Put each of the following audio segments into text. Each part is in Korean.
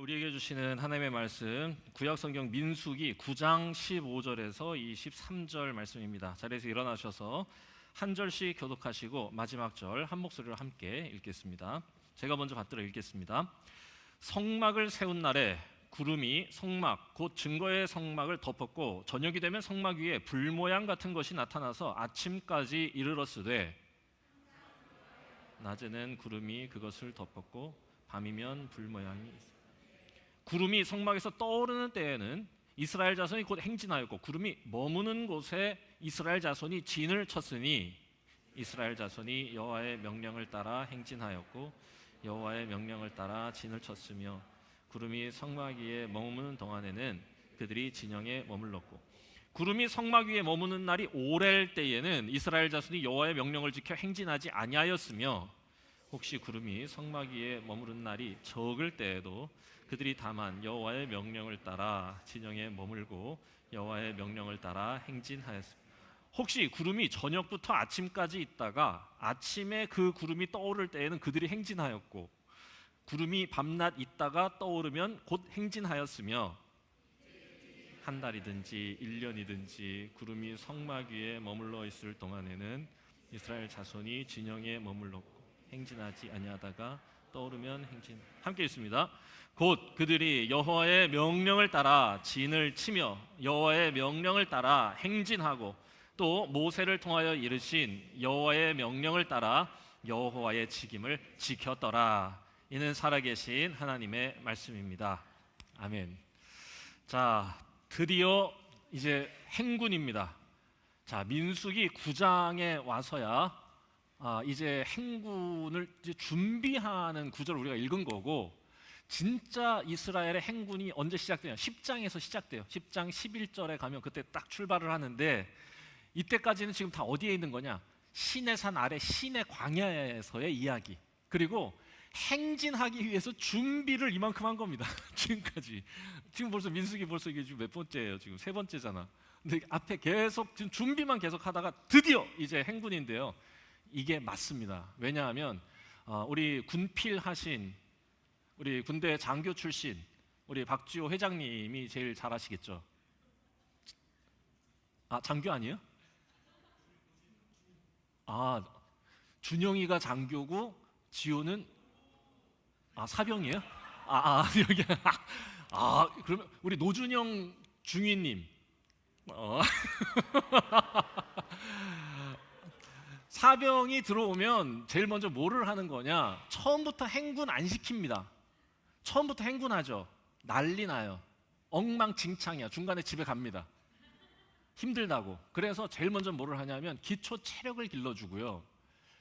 우리에게 주시는 하나님의 말씀 구약성경 민수기 9장 15절에서 23절 말씀입니다. 자리에서 일어나셔서 한 절씩 교독하시고 마지막 절 한 목소리로 함께 읽겠습니다. 제가 먼저 받들어 읽겠습니다. 성막을 세운 날에 구름이 성막 곧 증거의 성막을 덮었고 저녁이 되면 성막 위에 불 모양 같은 것이 나타나서 아침까지 이르렀으되 낮에는 구름이 그것을 덮었고 밤이면 불 모양이 있습니다. 구름이 성막에서 떠오르는 때에는 이스라엘 자손이 곧 행진하였고 구름이 머무는 곳에 이스라엘 자손이 진을 쳤으니 이스라엘 자손이 여호와의 명령을 따라 행진하였고 여호와의 명령을 따라 진을 쳤으며 구름이 성막 위에 머무는 동안에는 그들이 진영에 머물렀고 구름이 성막 위에 머무는 날이 오렐 때에는 이스라엘 자손이 여호와의 명령을 지켜 행진하지 아니하였으며 혹시 구름이 성막 위에 머무른 날이 적을 때에도 그들이 다만 여호와의 명령을 따라 진영에 머물고 여호와의 명령을 따라 행진하였습니다. 혹시 구름이 저녁부터 아침까지 있다가 아침에 그 구름이 떠오를 때에는 그들이 행진하였고 구름이 밤낮 있다가 떠오르면 곧 행진하였으며 한 달이든지 1년이든지 구름이 성막 위에 머물러 있을 동안에는 이스라엘 자손이 진영에 머물렀고 행진하지 아니하다가 떠오르면 행진. 함께 읽습니다. 곧 그들이 여호와의 명령을 따라 진을 치며 여호와의 명령을 따라 행진하고 또 모세를 통하여 이르신 여호와의 명령을 따라 여호와의 직임을 지켰더라. 이는 살아계신 하나님의 말씀입니다. 아멘. 자, 드디어 이제 행군입니다. 자, 민수기 9장에 와서야 이제 행군을 이제 준비하는 구절을 우리가 읽은 거고, 진짜 이스라엘의 행군이 언제 시작되냐? 10장에서 시작돼요. 10장 11절에 가면 그때 딱 출발을 하는데, 이때까지는 지금 다 어디에 있는 거냐? 시내 산 아래 시내 광야에서의 이야기, 그리고 행진하기 위해서 준비를 이만큼 한 겁니다. 지금까지. 지금 벌써 민수기 벌써 이게 지금 몇 번째예요? 지금 세 번째잖아. 근데 앞에 계속 지금 준비만 계속 하다가 드디어 이제 행군인데요. 이게 맞습니다. 왜냐하면 우리 군필하신 우리 군대 장교 출신 우리 박지호 회장님이 제일 잘 아시겠죠? 장교 아니에요? 준영이가 장교고 지호는 사병이에요? 여기 그러면 우리 노준영 중위님 사병이 들어오면 제일 먼저 뭐를 하는 거냐? 처음부터 행군 안 시킵니다. 처음부터 행군하죠. 난리 나요. 엉망진창이야. 중간에 집에 갑니다. 힘들다고. 그래서 제일 먼저 뭐를 하냐면 기초 체력을 길러주고요.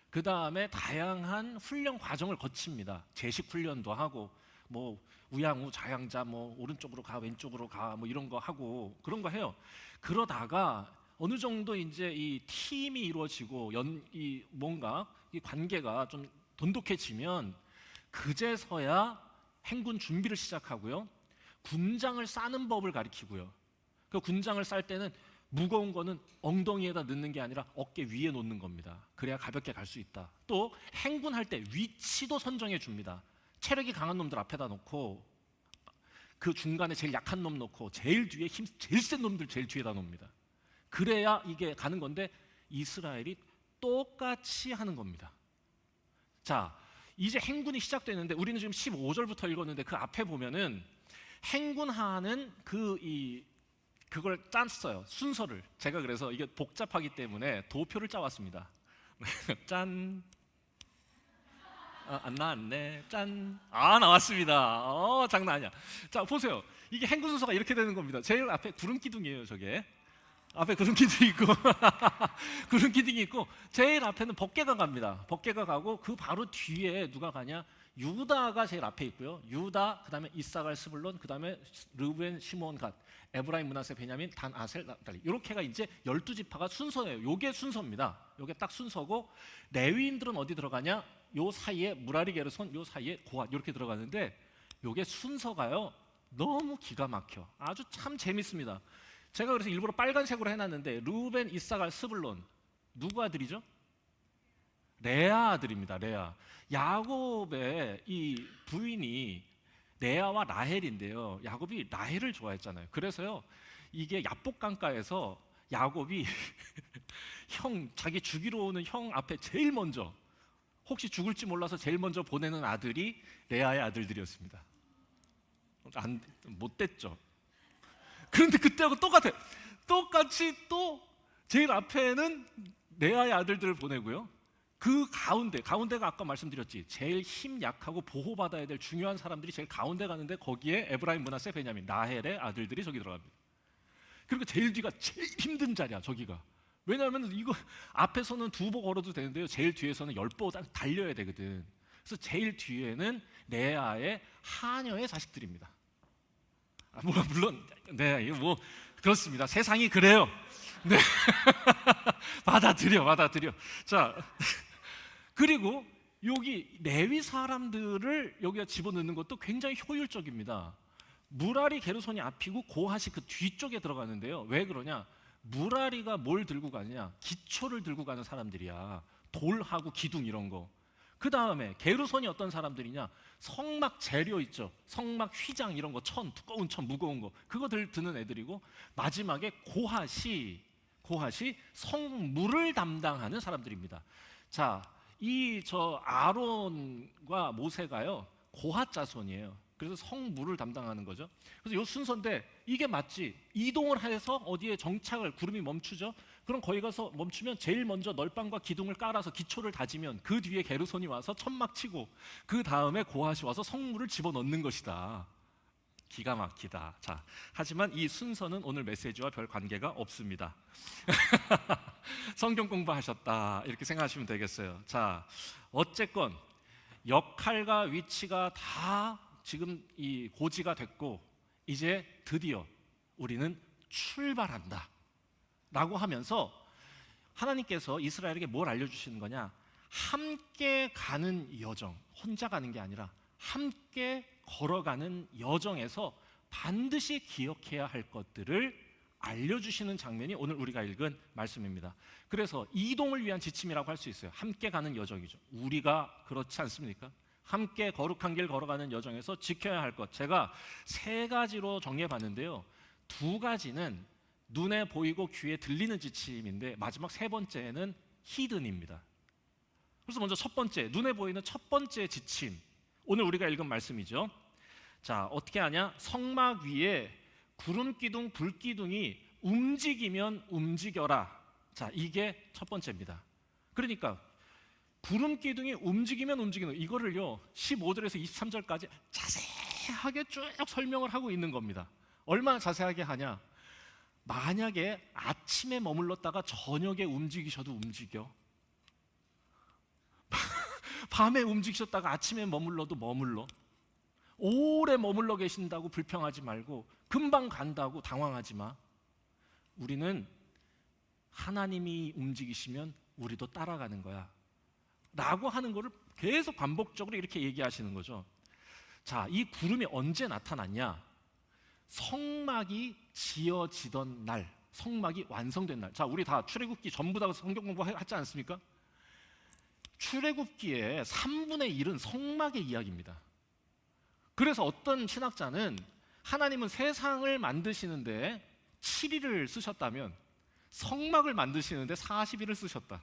그 다음에 다양한 훈련 과정을 거칩니다. 제식 훈련도 하고, 뭐 우양우 좌양자, 뭐 오른쪽으로 가, 왼쪽으로 가, 뭐 이런 거 하고 그런 거 해요. 그러다가 어느 정도 이제 이 팀이 이루어지고 뭔가 이 관계가 좀 돈독해지면 그제서야 행군 준비를 시작하고요. 군장을 싸는 법을 가르치고요. 그 군장을 쌀 때는 무거운 거는 엉덩이에다 넣는 게 아니라 어깨 위에 놓는 겁니다. 그래야 가볍게 갈 수 있다. 또 행군할 때 위치도 선정해 줍니다. 체력이 강한 놈들 앞에다 놓고 그 중간에 제일 약한 놈 놓고 제일 뒤에 힘 제일 센 놈들 제일 뒤에다 놓습니다. 그래야 이게 가는 건데 이스라엘이 똑같이 하는 겁니다. 자, 이제 행군이 시작되는데 우리는 지금 15절부터 읽었는데 그 앞에 보면은 행군하는 그걸 짰어요. 순서를. 제가 그래서 이게 복잡하기 때문에 도표를 짜왔습니다. 짠. 안 나왔네. 짠. 나왔습니다. 장난 아니야. 자, 보세요. 이게 행군 순서가 이렇게 되는 겁니다. 제일 앞에 구름 기둥이에요, 저게. 앞에 구름 기둥이 있고 구름 기둥이 있고 제일 앞에는 법궤가 갑니다. 법궤가 가고 그 바로 뒤에 누가 가냐? 유다가 제일 앞에 있고요. 유다, 그다음에 이사갈, 스불론, 그다음에 르우벤, 시므온, 갓, 에브라임, 므낫세, 베냐민, 단, 아셀, 납달리. 이렇게가 이제 12지파가 순서예요. 요게 순서입니다. 요게 딱 순서고, 레위인들은 어디 들어가냐? 요 사이에 무라리, 게르손, 요 사이에 고핫 이렇게 들어가는데 요게 순서가요. 너무 기가 막혀. 아주 참 재밌습니다. 제가 그래서 일부러 빨간색으로 해놨는데 르우벤, 이사갈, 스불론 누구 아들이죠? 레아 아들입니다. 레아. 야곱의 이 부인이 레아와 라헬인데요. 야곱이 라헬을 좋아했잖아요. 그래서요, 이게 야복 강가에서 야곱이 자기 죽이러 오는 형 앞에 제일 먼저, 혹시 죽을지 몰라서 제일 먼저 보내는 아들이 레아의 아들들이었습니다. 못 됐죠. 그런데 그때하고 똑같아. 똑같이 또 제일 앞에는 레아의 아들들을 보내고요. 그 가운데가 아까 말씀드렸지, 제일 힘 약하고 보호받아야 될 중요한 사람들이 제일 가운데 가는데 거기에 에브라임, 므낫세, 베냐민, 라헬의 아들들이 저기 들어갑니다. 그리고 제일 뒤가 제일 힘든 자리야, 저기가. 왜냐하면 이거 앞에서는 2보 걸어도 되는데요, 제일 뒤에서는 10보 달려야 되거든. 그래서 제일 뒤에는 레아의 하녀의 자식들입니다. 물론 네, 이거 뭐 그렇습니다. 세상이 그래요. 네. 받아들여. 자, 그리고 여기 레위 사람들을 여기다 집어넣는 것도 굉장히 효율적입니다. 무라리, 게르손이 앞이고 고핫이 그 뒤쪽에 들어가는데요. 왜 그러냐? 무라리가 뭘 들고 가느냐? 기초를 들고 가는 사람들이야. 돌하고 기둥 이런 거. 그 다음에 게르손이 어떤 사람들이냐? 성막 재료 있죠. 성막 휘장 이런 거, 두꺼운 천, 무거운 거, 그거들 드는 애들이고, 마지막에 고핫이 성물을 담당하는 사람들입니다. 자, 아론과 모세가요, 고핫 자손이에요. 그래서 성물을 담당하는 거죠. 그래서 이 순서인데 이게 맞지? 이동을 해서 어디에 정착을, 구름이 멈추죠. 그럼 거기 가서 멈추면 제일 먼저 널방과 기둥을 깔아서 기초를 다지면 그 뒤에 게르손이 와서 천막 치고 그 다음에 고핫이 와서 성물을 집어넣는 것이다. 기가 막히다. 자, 하지만 이 순서는 오늘 메시지와 별 관계가 없습니다. 성경 공부하셨다 이렇게 생각하시면 되겠어요. 자, 어쨌건 역할과 위치가 다 지금 이 고지가 됐고, 이제 드디어 우리는 출발한다 라고 하면서 하나님께서 이스라엘에게 뭘 알려주시는 거냐? 함께 가는 여정, 혼자 가는 게 아니라 함께 걸어가는 여정에서 반드시 기억해야 할 것들을 알려주시는 장면이 오늘 우리가 읽은 말씀입니다. 그래서 이동을 위한 지침이라고 할 수 있어요. 함께 가는 여정이죠. 우리가 그렇지 않습니까? 함께 거룩한 길 걸어가는 여정에서 지켜야 할 것, 제가 3가지로 정리해 봤는데요. 2가지는 눈에 보이고 귀에 들리는 지침인데, 마지막 3번째는 히든입니다. 그래서 먼저 첫 번째, 눈에 보이는 첫 번째 지침, 오늘 우리가 읽은 말씀이죠. 자, 어떻게 하냐? 성막 위에 구름 기둥, 불 기둥이 움직이면 움직여라. 자, 이게 첫 번째입니다. 그러니까 구름 기둥이 움직이면 움직이는, 이거를요 15절에서 23절까지 자세하게 쭉 설명을 하고 있는 겁니다. 얼마나 자세하게 하냐? 만약에 아침에 머물렀다가 저녁에 움직이셔도 움직여. 밤에 움직이셨다가 아침에 머물러도 머물러. 오래 머물러 계신다고 불평하지 말고, 금방 간다고 당황하지 마. 우리는 하나님이 움직이시면 우리도 따라가는 거야 라고 하는 거를 계속 반복적으로 이렇게 얘기하시는 거죠. 자, 이 구름이 언제 나타났냐? 성막이 지어지던 날, 성막이 완성된 날. 자, 우리 다 출애굽기 전부 다 성경 공부하지 않습니까? 출애굽기의 3분의 1은 성막의 이야기입니다. 그래서 어떤 신학자는 하나님은 세상을 만드시는데 7일을 쓰셨다면 성막을 만드시는데 40일을 쓰셨다.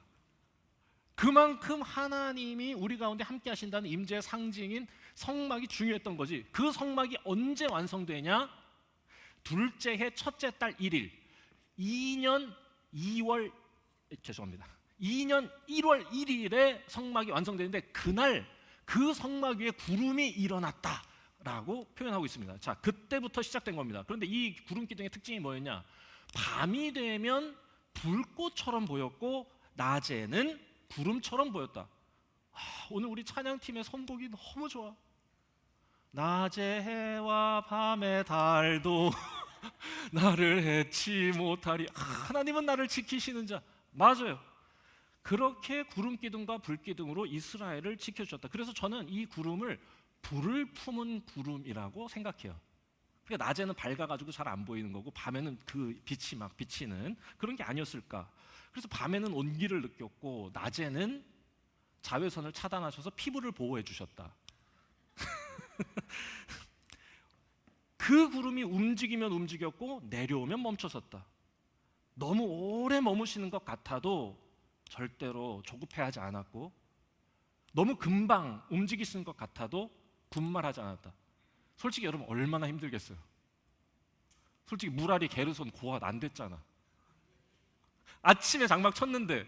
그만큼 하나님이 우리 가운데 함께 하신다는 임재의 상징인 성막이 중요했던 거지. 그 성막이 언제 완성되냐? 둘째 해 첫째 달 1일, 2년 1월 1월 1일에 성막이 완성되는데, 그날 그 성막 위에 구름이 일어났다라고 표현하고 있습니다. 자, 그때부터 시작된 겁니다. 그런데 이 구름 기둥의 특징이 뭐였냐? 밤이 되면 불꽃처럼 보였고 낮에는 구름처럼 보였다. 오늘 우리 찬양팀의 선곡이 너무 좋아. 낮의 해와 밤의 달도 나를 해치 못하리. 하나님은 나를 지키시는 자. 맞아요. 그렇게 구름 기둥과 불 기둥으로 이스라엘을 지켜주셨다. 그래서 저는 이 구름을 불을 품은 구름이라고 생각해요. 그러니까 낮에는 밝아가지고 잘 안 보이는 거고, 밤에는 그 빛이 막 비치는 그런 게 아니었을까. 그래서 밤에는 온기를 느꼈고, 낮에는 자외선을 차단하셔서 피부를 보호해 주셨다. 그 구름이 움직이면 움직였고 내려오면 멈춰섰다. 너무 오래 머무시는 것 같아도 절대로 조급해하지 않았고, 너무 금방 움직이시는 것 같아도 분말하지 않았다. 솔직히 여러분 얼마나 힘들겠어요. 솔직히 무라리 게르손 고아 안 됐잖아. 아침에 장막 쳤는데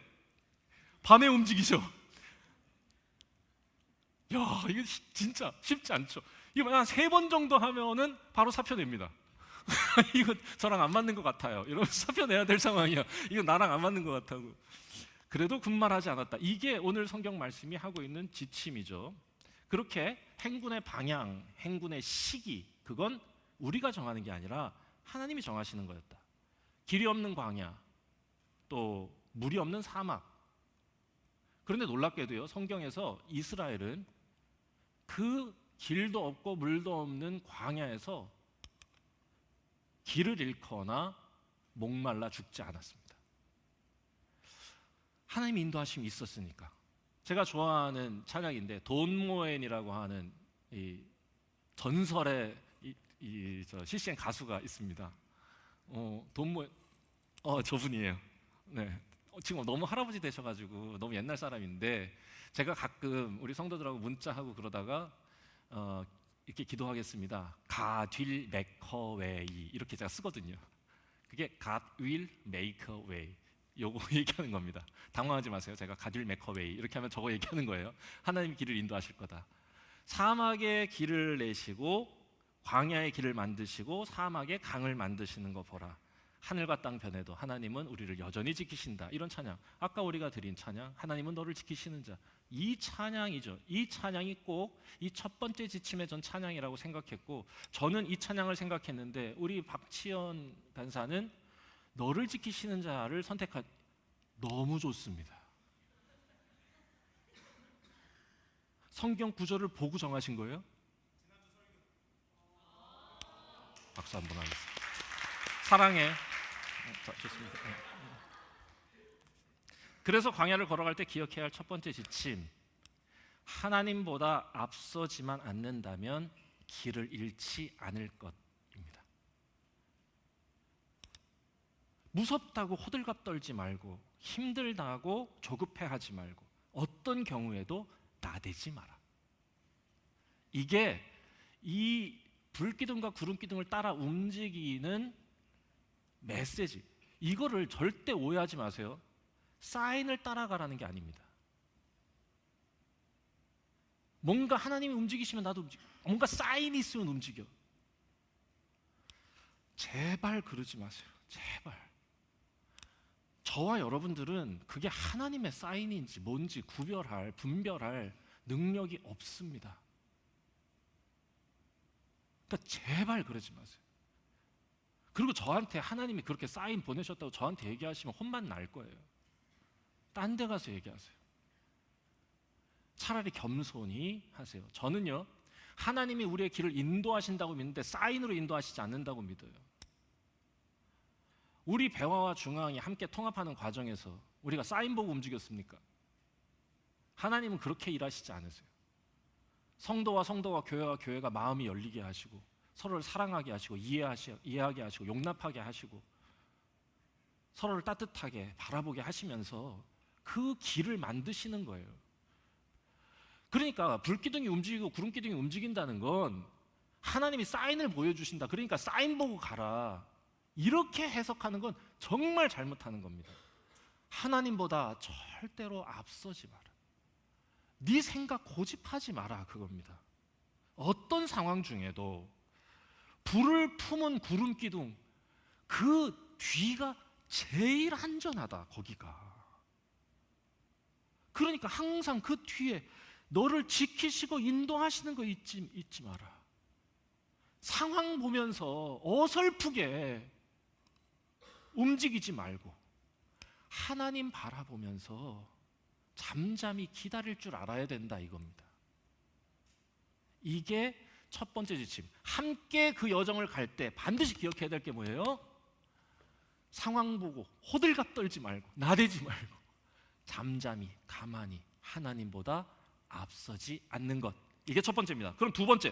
밤에 움직이죠. 야, 이거 진짜 쉽지 않죠. 이거 한 3번 정도 하면은 바로 사표 냅니다. 이거 저랑 안 맞는 것 같아요. 이러면서 사표 내야 될 상황이야. 이거 나랑 안 맞는 것 같다고. 그래도 군말하지 않았다. 이게 오늘 성경 말씀이 하고 있는 지침이죠. 그렇게 행군의 방향, 행군의 시기, 그건 우리가 정하는 게 아니라 하나님이 정하시는 거였다. 길이 없는 광야, 또 물이 없는 사막. 그런데 놀랍게도요, 성경에서 이스라엘은 그 길도 없고 물도 없는 광야에서 길을 잃거나 목말라 죽지 않았습니다. 하나님의 인도하심이 있었으니까. 제가 좋아하는 찬양인데 돈 모엔이라고 하는 이 전설의 CCN 가수가 있습니다. 돈 모엔, 저분이에요. 네. 지금 너무 할아버지 되셔가지고 너무 옛날 사람인데, 제가 가끔 우리 성도들하고 문자하고 그러다가 이렇게 기도하겠습니다. God will make a way, 이렇게 제가 쓰거든요. 그게 God will make a way, 요거 얘기하는 겁니다. 당황하지 마세요. 제가 God will make a way 이렇게 하면 저거 얘기하는 거예요. 하나님이 길을 인도하실 거다. 사막에 길을 내시고 광야의 길을 만드시고 사막에 강을 만드시는 거 보라. 하늘과 땅 변해도 하나님은 우리를 여전히 지키신다. 이런 찬양, 아까 우리가 드린 찬양, 하나님은 너를 지키시는 자, 이 찬양이죠. 이 찬양이 꼭 이 첫 번째 지침의 전 찬양이라고 생각했고, 저는 이 찬양을 생각했는데 우리 박치연 간사는 너를 지키시는 자를 선택한, 너무 좋습니다. 성경 구절을 보고 정하신 거예요? 박수 한번 하겠습니다. 사랑해. 좋습니다. 그래서 광야를 걸어갈 때 기억해야 할 첫 번째 지침, 하나님보다 앞서지만 않는다면 길을 잃지 않을 것입니다. 무섭다고 호들갑 떨지 말고, 힘들다고 조급해하지 말고, 어떤 경우에도 나대지 마라. 이게 이 불기둥과 구름기둥을 따라 움직이는 메시지, 이거를 절대 오해하지 마세요. 사인을 따라가라는 게 아닙니다. 뭔가 하나님이 움직이시면 나도 움직여, 뭔가 사인이 있으면 움직여. 제발 그러지 마세요. 제발. 저와 여러분들은 그게 하나님의 사인인지 뭔지 분별할 능력이 없습니다. 그러니까 제발 그러지 마세요. 그리고 저한테 하나님이 그렇게 사인 보내셨다고 저한테 얘기하시면 혼만 날 거예요. 딴 데 가서 얘기하세요. 차라리 겸손히 하세요. 저는요, 하나님이 우리의 길을 인도하신다고 믿는데 사인으로 인도하시지 않는다고 믿어요. 우리 배화와 중앙이 함께 통합하는 과정에서 우리가 사인 보고 움직였습니까? 하나님은 그렇게 일하시지 않으세요. 성도와 교회와 교회가 마음이 열리게 하시고, 서로를 사랑하게 하시고, 이해하게 하시고, 용납하게 하시고, 서로를 따뜻하게 바라보게 하시면서 그 길을 만드시는 거예요. 그러니까 불기둥이 움직이고 구름기둥이 움직인다는 건 하나님이 사인을 보여주신다, 그러니까 사인 보고 가라, 이렇게 해석하는 건 정말 잘못하는 겁니다. 하나님보다 절대로 앞서지 마라. 네 생각 고집하지 마라, 그겁니다. 어떤 상황 중에도 불을 품은 구름기둥, 그 뒤가 제일 안전하다, 거기가. 그러니까 항상 그 뒤에 너를 지키시고 인도하시는 거 잊지 마라. 상황 보면서 어설프게 움직이지 말고 하나님 바라보면서 잠잠히 기다릴 줄 알아야 된다, 이겁니다. 이게 첫 번째 지침. 함께 그 여정을 갈 때 반드시 기억해야 될 게 뭐예요? 상황 보고 호들갑 떨지 말고 나대지 말고 잠잠히 가만히 하나님보다 앞서지 않는 것. 이게 첫 번째입니다. 그럼 두 번째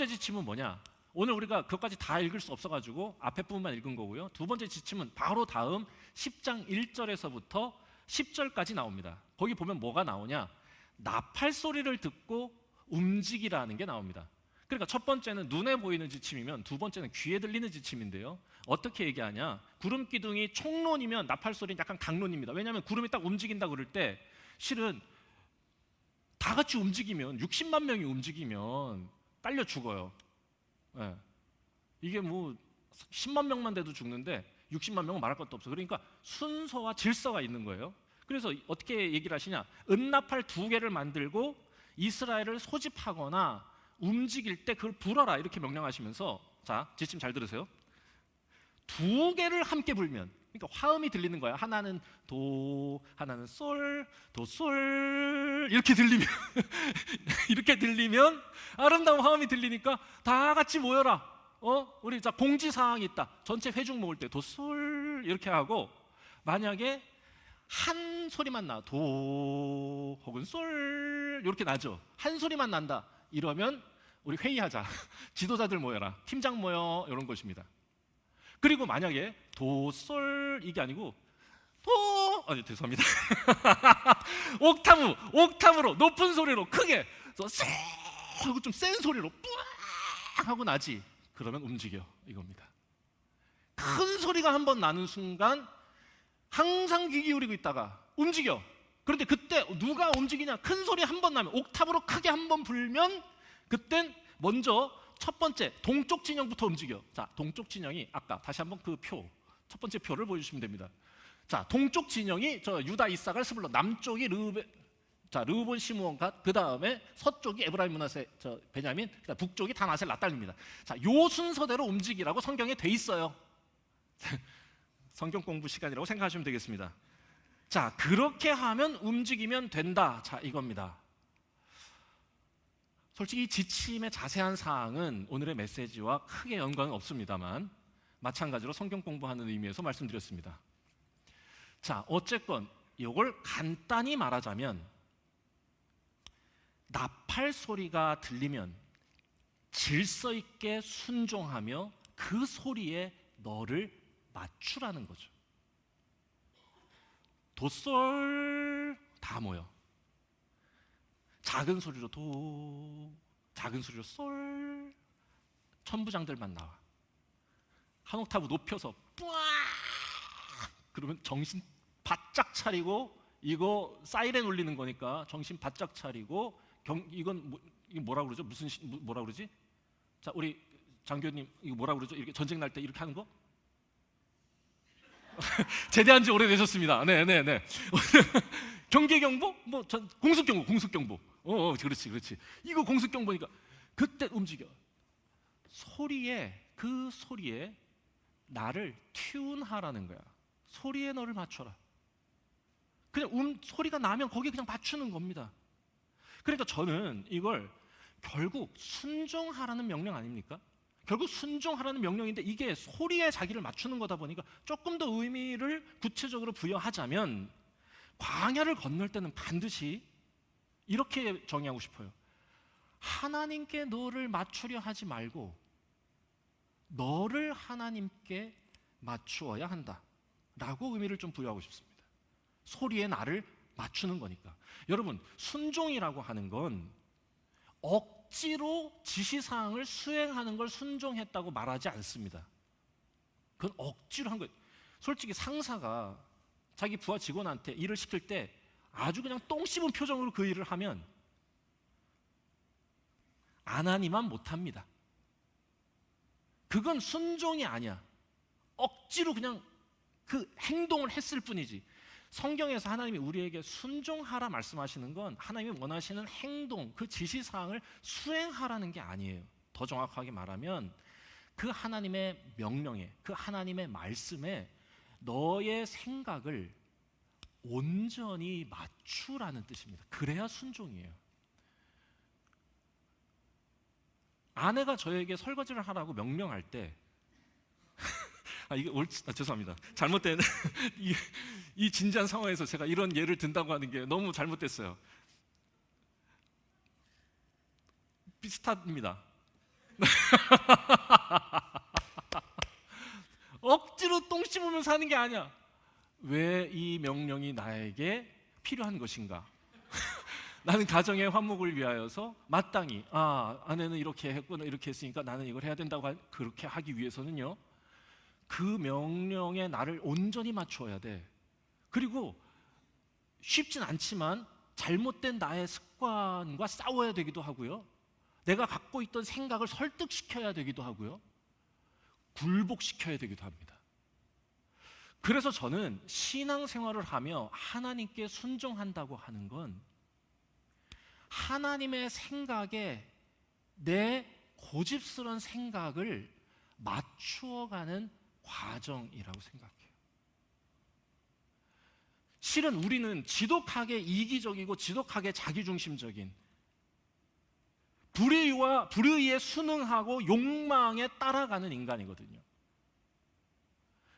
지침은 뭐냐? 오늘 우리가 그것까지 다 읽을 수 없어가지고 앞에 부분만 읽은 거고요. 두 번째 지침은 바로 다음 10장 1절에서부터 10절까지 나옵니다. 거기 보면 뭐가 나오냐? 나팔 소리를 듣고 움직이라는 게 나옵니다. 그러니까 첫 번째는 눈에 보이는 지침이면 두 번째는 귀에 들리는 지침인데요. 어떻게 얘기하냐? 구름 기둥이 총론이면 나팔 소리는 약간 강론입니다. 왜냐하면 구름이 딱 움직인다 그럴 때 실은 다 같이 움직이면 60만 명이 움직이면 딸려 죽어요. 네. 이게 뭐 10만 명만 돼도 죽는데 60만 명은 말할 것도 없어. 그러니까 순서와 질서가 있는 거예요. 그래서 어떻게 얘기를 하시냐? 은나팔 2개를 만들고 이스라엘을 소집하거나 움직일 때 그걸 불어라 이렇게 명령하시면서, 자, 지침 잘 들으세요. 2개를 함께 불면, 그러니까 화음이 들리는 거야. 하나는 도, 하나는 솔, 도, 솔 이렇게 들리면 이렇게 들리면 아름다운 화음이 들리니까 다 같이 모여라. 우리 자 공지 사항이 있다. 전체 회중 모을 때 도, 솔 이렇게 하고, 만약에 한 소리만 나, 도 혹은 솔 이렇게 나죠. 한 소리만 난다. 이러면 우리 회의하자. 지도자들 모여라. 팀장 모여 이런 것입니다. 그리고 만약에 도, 솔 이게 아니고 죄송합니다. 옥타브로 높은 소리로 크게 쎄 하고 좀 센 소리로 뿌악 하고 나지. 그러면 움직여 이겁니다. 큰 소리가 한 번 나는 순간 항상 귀 기울이고 있다가 움직여. 그런데 그때 누가 움직이냐? 큰 소리 한 번 나면, 옥타브로 크게 한 번 불면 그땐 먼저 첫 번째 동쪽 진영부터 움직여. 자, 동쪽 진영이 아까 다시 한번 그 첫 번째 표를 보여주시면 됩니다. 자, 동쪽 진영이 저 유다, 이사갈, 스불론, 남쪽이 르우본, 시므온, 갓, 그 다음에 서쪽이 에브라임, 므낫세, 베냐민, 그다음 북쪽이 단, 아셀, 납달리입니다. 자, 요 순서대로 움직이라고 성경에 돼 있어요. 성경 공부 시간이라고 생각하시면 되겠습니다. 자, 그렇게 하면 움직이면 된다. 자, 이겁니다. 솔직히 지침의 자세한 사항은 오늘의 메시지와 크게 연관은 없습니다만 마찬가지로 성경 공부하는 의미에서 말씀드렸습니다. 자, 어쨌건 이걸 간단히 말하자면 나팔 소리가 들리면 질서 있게 순종하며 그 소리에 너를 맞추라는 거죠. 도솔 다 모여. 작은 소리로 도, 작은 소리로 솔, 천부장들만 나와. 한 옥타브 높여서 뿌아 그러면 정신 바짝 차리고, 이거 사이렌 울리는 거니까 정신 바짝 차리고, 이건 뭐라 그러죠? 뭐라 그러지? 자, 우리 장교님 이거 뭐라 그러죠? 이렇게 전쟁 날 때 이렇게 하는 거? 제대한 지 오래되셨습니다. 네. 경계경보? 공습경보. 그렇지. 이거 공습경보니까 그때 움직여. 그 소리에 나를 튠하라는 거야. 소리에 너를 맞춰라. 그냥 소리가 나면 거기에 그냥 맞추는 겁니다. 그러니까 저는 이걸 결국 순종하라는 명령 아닙니까? 결국 순종하라는 명령인데 이게 소리에 자기를 맞추는 거다 보니까 조금 더 의미를 구체적으로 부여하자면 광야를 건널 때는 반드시 이렇게 정의하고 싶어요. 하나님께 너를 맞추려 하지 말고 너를 하나님께 맞추어야 한다 라고 의미를 좀 부여하고 싶습니다. 소리에 나를 맞추는 거니까. 여러분, 순종이라고 하는 건 억지로 지시사항을 수행하는 걸 순종했다고 말하지 않습니다. 그건 억지로 한 거예요. 솔직히 상사가 자기 부하 직원한테 일을 시킬 때 아주 그냥 똥 씹은 표정으로 그 일을 하면 안 하니만 못합니다. 그건 순종이 아니야. 억지로 그냥 그 행동을 했을 뿐이지. 성경에서 하나님이 우리에게 순종하라 말씀하시는 건 하나님이 원하시는 행동, 그 지시사항을 수행하라는 게 아니에요. 더 정확하게 말하면 그 하나님의 명령에, 그 하나님의 말씀에 너의 생각을 온전히 맞추라는 뜻입니다. 그래야 순종이에요. 아내가 저에게 설거지를 하라고 명령할 때 죄송합니다. 잘못된 이 진지한 상황에서 제가 이런 예를 든다고 하는 게 너무 잘못됐어요. 비슷합니다. 하는 게 아니야. 왜 이 명령이 나에게 필요한 것인가? 나는 가정의 화목을 위하여서 마땅히 아내는 이렇게 했구나, 이렇게 했으니까 나는 이걸 해야 된다고 그렇게 하기 위해서는요, 그 명령에 나를 온전히 맞추어야 돼. 그리고 쉽진 않지만 잘못된 나의 습관과 싸워야 되기도 하고요, 내가 갖고 있던 생각을 설득시켜야 되기도 하고요, 굴복시켜야 되기도 합니다. 그래서 저는 신앙생활을 하며 하나님께 순종한다고 하는 건 하나님의 생각에 내 고집스러운 생각을 맞추어가는 과정이라고 생각해요. 실은 우리는 지독하게 이기적이고 지독하게 자기중심적인 불의에 순응하고 욕망에 따라가는 인간이거든요.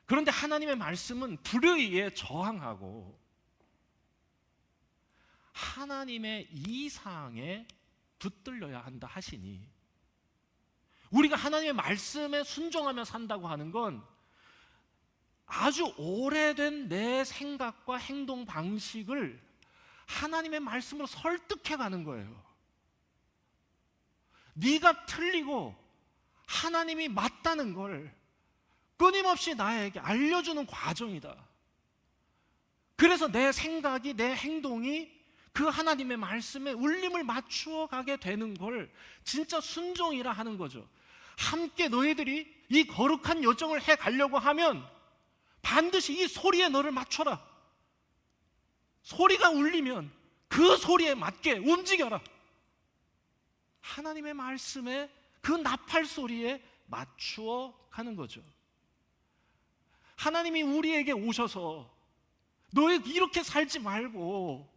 그런데 하나님의 말씀은 불의에 저항하고 하나님의 이상에 붙들려야 한다 하시니, 우리가 하나님의 말씀에 순종하며 산다고 하는 건 아주 오래된 내 생각과 행동 방식을 하나님의 말씀으로 설득해 가는 거예요. 네가 틀리고 하나님이 맞다는 걸 끊임없이 나에게 알려주는 과정이다. 그래서 내 생각이, 내 행동이 그 하나님의 말씀에 울림을 맞추어 가게 되는 걸 진짜 순종이라 하는 거죠. 함께 너희들이 이 거룩한 여정을 해 가려고 하면 반드시 이 소리에 너를 맞춰라. 소리가 울리면 그 소리에 맞게 움직여라. 하나님의 말씀에 그 나팔 소리에 맞추어 가는 거죠. 하나님이 우리에게 오셔서 너희 이렇게 살지 말고,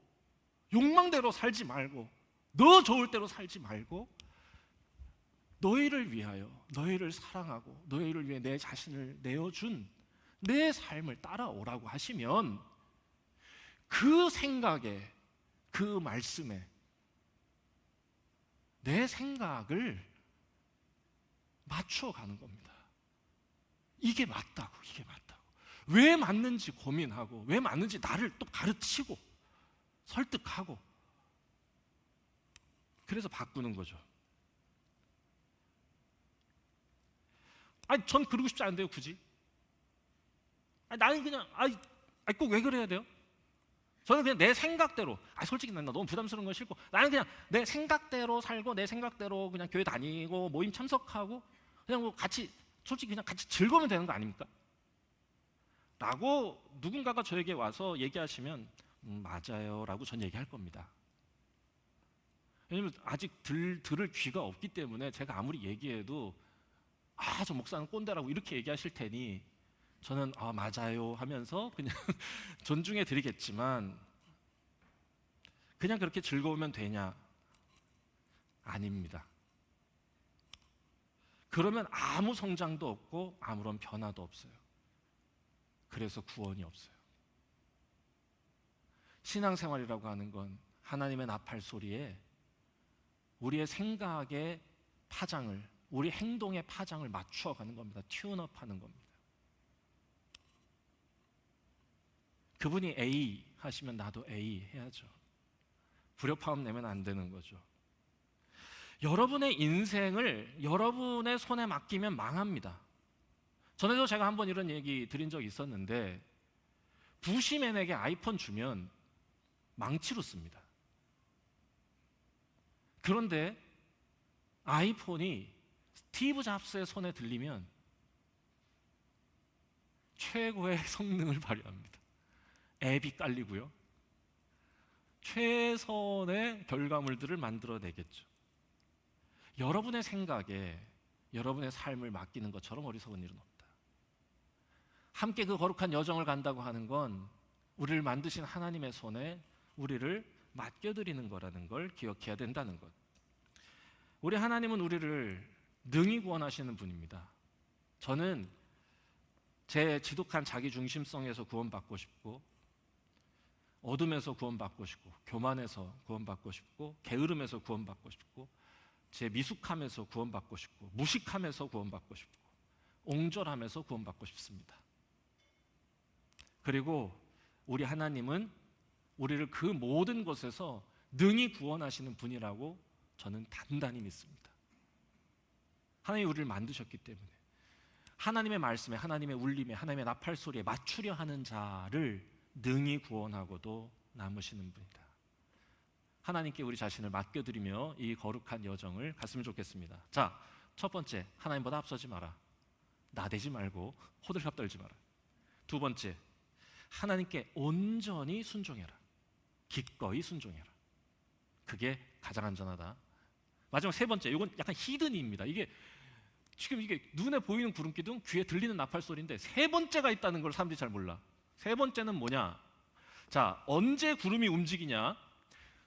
욕망대로 살지 말고, 너 좋을 대로 살지 말고, 너희를 위하여, 너희를 사랑하고 너희를 위해 내 자신을 내어준 내 삶을 따라오라고 하시면 그 생각에, 그 말씀에 내 생각을 맞추어 가는 겁니다. 이게 맞다고, 이게 맞다고. 왜 맞는지 고민하고, 왜 맞는지 나를 또 가르치고 설득하고, 그래서 바꾸는 거죠. 아니, 전 그러고 싶지 않은데요, 굳이. 아니, 나는 그냥, 꼭 왜 그래야 돼요? 저는 그냥 내 생각대로, 솔직히 난 너무 부담스러운 건 싫고, 나는 그냥 내 생각대로 살고, 내 생각대로 그냥 교회 다니고, 모임 참석하고, 그냥 뭐 같이, 솔직히 그냥 같이 즐거우면 되는 거 아닙니까? 라고 누군가가 저에게 와서 얘기하시면, 맞아요 라고 전 얘기할 겁니다. 왜냐면 아직 들을 귀가 없기 때문에 제가 아무리 얘기해도 저 목사는 꼰대라고 이렇게 얘기하실 테니 저는 맞아요 하면서 그냥 존중해 드리겠지만, 그냥 그렇게 즐거우면 되냐? 아닙니다. 그러면 아무 성장도 없고 아무런 변화도 없어요. 그래서 구원이 없어요. 신앙생활이라고 하는 건 하나님의 나팔 소리에 우리의 생각의 파장을, 우리 행동의 파장을 맞추어가는 겁니다. 튠업하는 겁니다. 그분이 A 하시면 나도 A 해야죠. 불협화음 내면 안 되는 거죠. 여러분의 인생을 여러분의 손에 맡기면 망합니다. 전에도 제가 한번 이런 얘기 드린 적이 있었는데, 부시맨에게 아이폰 주면 망치로 씁니다. 그런데 아이폰이 스티브 잡스의 손에 들리면 최고의 성능을 발휘합니다. 앱이 깔리고요, 최선의 결과물들을 만들어내겠죠. 여러분의 생각에 여러분의 삶을 맡기는 것처럼 어리석은 일은 없다. 함께 그 거룩한 여정을 간다고 하는 건 우리를 만드신 하나님의 손에 우리를 맡겨드리는 거라는 걸 기억해야 된다는 것. 우리 하나님은 우리를 능히 구원하시는 분입니다. 저는 제 지독한 자기중심성에서 구원받고 싶고, 어둠에서 구원받고 싶고, 교만에서 구원받고 싶고, 게으름에서 구원받고 싶고, 제 미숙함에서 구원받고 싶고, 무식함에서 구원받고 싶고, 옹졸함에서 구원받고 싶습니다. 그리고 우리 하나님은 우리를 그 모든 것에서 능히 구원하시는 분이라고 저는 단단히 믿습니다. 하나님이 우리를 만드셨기 때문에 하나님의 말씀에, 하나님의 울림에, 하나님의 나팔 소리에 맞추려 하는 자를 능히 구원하고도 남으시는 분이다. 하나님께 우리 자신을 맡겨드리며 이 거룩한 여정을 갔으면 좋겠습니다. 자, 첫 번째, 하나님보다 앞서지 마라. 나대지 말고 호들갑 떨지 마라. 두 번째, 하나님께 온전히 순종해라. 기꺼이 순종해라. 그게 가장 안전하다. 마지막 세 번째, 이건 약간 히든입니다. 이게 지금 이게 눈에 보이는 구름기둥, 귀에 들리는 나팔 소리인데 세 번째가 있다는 걸 사람들이 잘 몰라. 세 번째는 뭐냐? 자, 언제 구름이 움직이냐?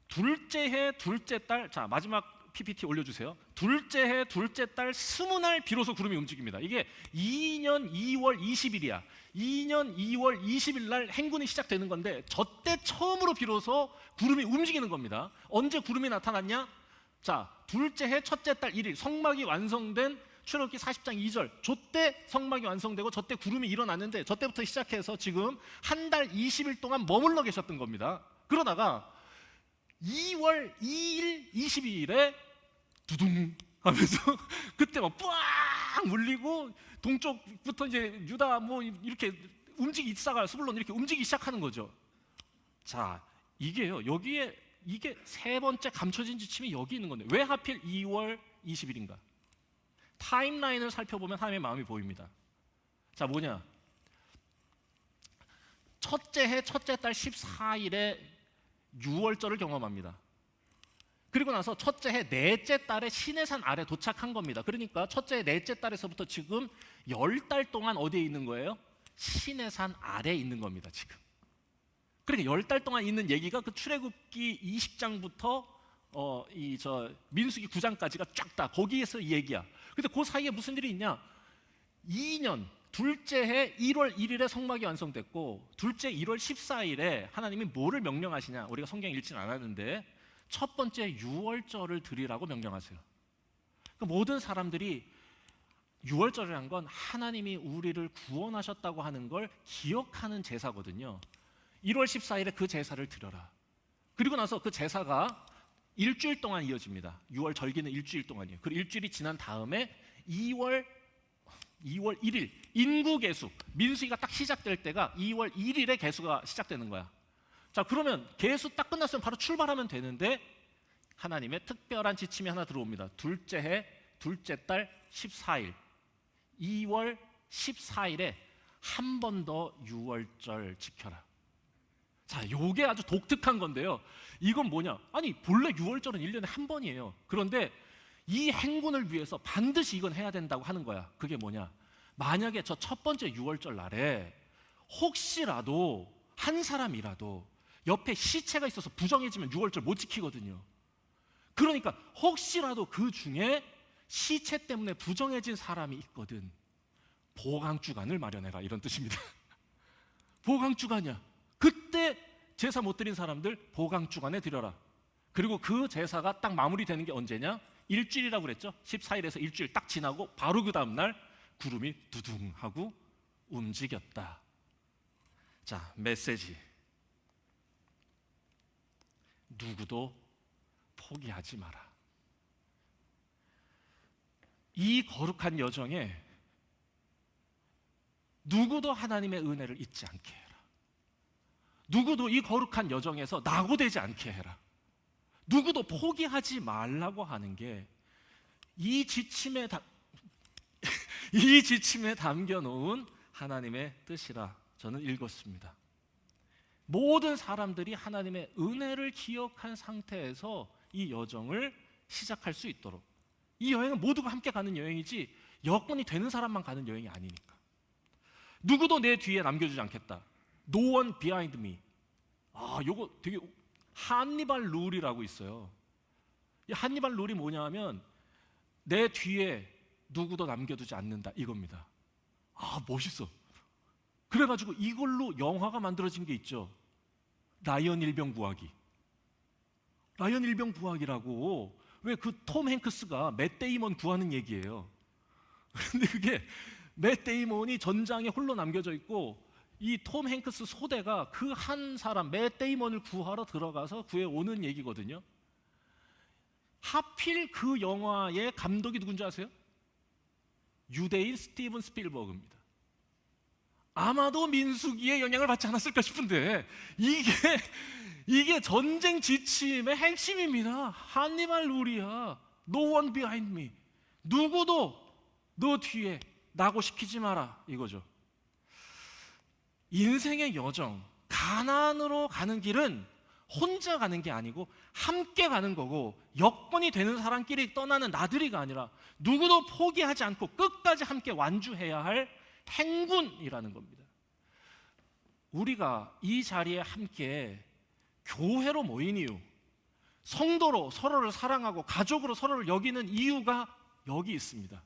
둘째 해 둘째 달, 자 마지막 PPT 올려주세요. 둘째 해 둘째 달 20날 비로소 구름이 움직입니다. 이게 2년 2월 20일이야. 2년 2월 20일 날 행군이 시작되는 건데 저때 처음으로 비로소 구름이 움직이는 겁니다. 언제 구름이 나타났냐? 자, 둘째 해 첫째 달 1일 성막이 완성된 출애굽기 40장 2절, 저때 성막이 완성되고 저때 구름이 일어났는데 저때부터 시작해서 지금 한 달 20일 동안 머물러 계셨던 겁니다. 그러다가 2월 2일 22일에 두둥 하면서 그때 막 뿌앙 울리고 동쪽부터 이제 유다 뭐 이렇게 움직이기 이사가 스불론 이렇게 움직이기 시작하는 거죠. 자, 이게요, 여기에 이게 세 번째 감춰진 지침이 여기 있는 건데 왜 하필 2월 20일인가? 타임라인을 살펴보면 하나님의 마음이 보입니다. 자, 뭐냐? 첫째 해 첫째 달 14일에 6월절을 경험합니다. 그리고 나서 첫째 해 넷째 달에 시내산 아래 도착한 겁니다. 그러니까 첫째 해 넷째 달에서부터 지금 10달 동안 어디에 있는 거예요? 시내산 아래에 있는 겁니다. 지금. 그러니까 10달 동안 있는 얘기가 그 출애굽기 20장부터 민수기 9장까지가 쫙 다 거기에서 이 얘기야. 근데 그 사이에 무슨 일이 있냐? 2년 둘째 해 1월 1일에 성막이 완성됐고 둘째 1월 14일에 하나님이 뭐를 명령하시냐? 우리가 성경 읽지는 않았는데 첫 번째 6월절을 드리라고 명령하세요. 그러니까 모든 사람들이 6월절이란 건 하나님이 우리를 구원하셨다고 하는 걸 기억하는 제사거든요. 1월 14일에 그 제사를 드려라. 그리고 나서 그 제사가 일주일 동안 이어집니다. 6월 절기는 일주일 동안이에요. 그리고 일주일이 지난 다음에 2월 1일 인구 계수, 민수기가 딱 시작될 때가 2월 1일에 계수가 시작되는 거야. 자, 그러면 계수 딱 끝났으면 바로 출발하면 되는데 하나님의 특별한 지침이 하나 들어옵니다. 둘째 해 둘째 달 14일 2월 14일에 한 번 더 6월절 지켜라. 자, 요게 아주 독특한 건데요. 이건 뭐냐? 아니, 본래 6월절은 1년에 한 번이에요. 그런데 이 행군을 위해서 반드시 이건 해야 된다고 하는 거야. 그게 뭐냐? 만약에 저 첫 번째 6월절 날에 혹시라도 한 사람이라도 옆에 시체가 있어서 부정해지면 6월절 못 지키거든요. 그러니까 혹시라도 그 중에 시체 때문에 부정해진 사람이 있거든. 보강주간을 마련해라, 이런 뜻입니다. 보강주간이야. 그때 제사 못 드린 사람들 보강주간에 드려라. 그리고 그 제사가 딱 마무리되는 게 언제냐? 일주일이라고 그랬죠. 14일에서 일주일 딱 지나고 바로 그 다음날 구름이 두둥하고 움직였다. 자, 메시지. 누구도 포기하지 마라. 이 거룩한 여정에 누구도 하나님의 은혜를 잊지 않게 해라. 누구도 이 거룩한 여정에서 낙오되지 않게 해라. 누구도 포기하지 말라고 하는 게 이 지침에 담겨놓은 하나님의 뜻이라 저는 읽었습니다. 모든 사람들이 하나님의 은혜를 기억한 상태에서 이 여정을 시작할 수 있도록. 이 여행은 모두가 함께 가는 여행이지 여건이 되는 사람만 가는 여행이 아니니까. 누구도 내 뒤에 남겨주지 않겠다. No one behind me. 아, 요거 되게 한니발 룰이라고 있어요. 이 한니발 룰이 뭐냐 하면 내 뒤에 누구도 남겨두지 않는다, 이겁니다. 아, 멋있어. 그래가지고 이걸로 영화가 만들어진 게 있죠. 라이언 일병 구하기. 라이언 일병 구하기라고. 왜 그 톰 행크스가 맷 데이먼 구하는 얘기예요. 근데 그게 맷 데이먼이 전장에 홀로 남겨져 있고 이 톰 행크스 소대가 그 한 사람 맷 데이먼을 구하러 들어가서 구해 오는 얘기거든요. 하필 그 영화의 감독이 누군지 아세요? 유대인 스티븐 스필버그입니다. 아마도 민수기의 영향을 받지 않았을까 싶은데 이게 전쟁 지침의 핵심입니다. 한니발 루리아, No one behind me. 누구도 너 뒤에 나고 시키지 마라 이거죠. 인생의 여정, 가나안으로 가는 길은 혼자 가는 게 아니고 함께 가는 거고, 여건이 되는 사람끼리 떠나는 나들이가 아니라 누구도 포기하지 않고 끝까지 함께 완주해야 할 행군이라는 겁니다. 우리가 이 자리에 함께 교회로 모인 이유, 성도로 서로를 사랑하고 가족으로 서로를 여기는 이유가 여기 있습니다.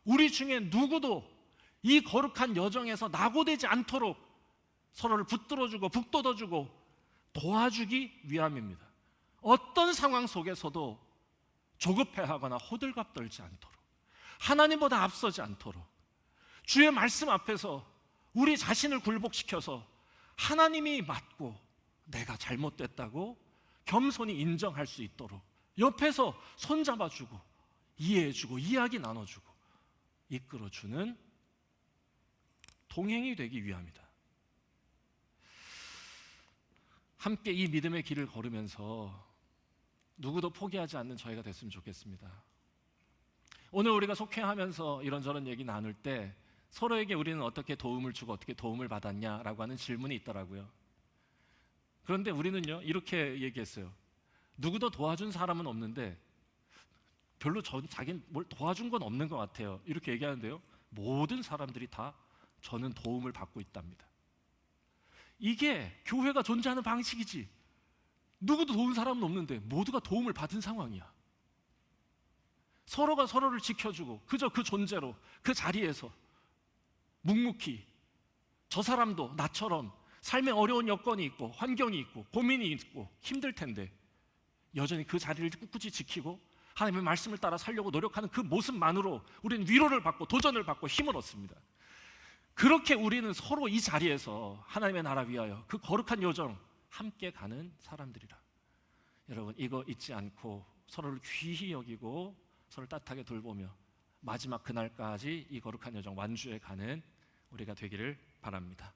우리 중에 누구도 이 거룩한 여정에서 낙오되지 않도록 서로를 붙들어주고 북돋아주고 도와주기 위함입니다. 어떤 상황 속에서도 조급해하거나 호들갑 떨지 않도록, 하나님보다 앞서지 않도록, 주의 말씀 앞에서 우리 자신을 굴복시켜서 하나님이 맞고 내가 잘못됐다고 겸손히 인정할 수 있도록 옆에서 손잡아주고 이해해주고 이야기 나눠주고 이끌어주는 동행이 되기 위함이다. 함께 이 믿음의 길을 걸으면서 누구도 포기하지 않는 저희가 됐으면 좋겠습니다. 오늘 우리가 속회하면서 이런저런 얘기 나눌 때 서로에게 우리는 어떻게 도움을 주고 어떻게 도움을 받았냐라고 하는 질문이 있더라고요. 그런데 우리는요 이렇게 얘기했어요. 누구도 도와준 사람은 없는데 별로 자기는 뭘 도와준 건 없는 것 같아요. 이렇게 얘기하는데요, 모든 사람들이 다 저는 도움을 받고 있답니다. 이게 교회가 존재하는 방식이지. 누구도 도운 사람은 없는데 모두가 도움을 받은 상황이야. 서로가 서로를 지켜주고 그저 그 존재로 그 자리에서 묵묵히, 저 사람도 나처럼 삶에 어려운 여건이 있고 환경이 있고 고민이 있고 힘들 텐데 여전히 그 자리를 꿋꿋이 지키고 하나님의 말씀을 따라 살려고 노력하는 그 모습만으로 우리는 위로를 받고 도전을 받고 힘을 얻습니다. 그렇게 우리는 서로 이 자리에서 하나님의 나라 위하여 그 거룩한 여정 함께 가는 사람들이라. 여러분, 이거 잊지 않고 서로를 귀히 여기고 서로를 따뜻하게 돌보며 마지막 그날까지 이 거룩한 여정 완주해 가는 우리가 되기를 바랍니다.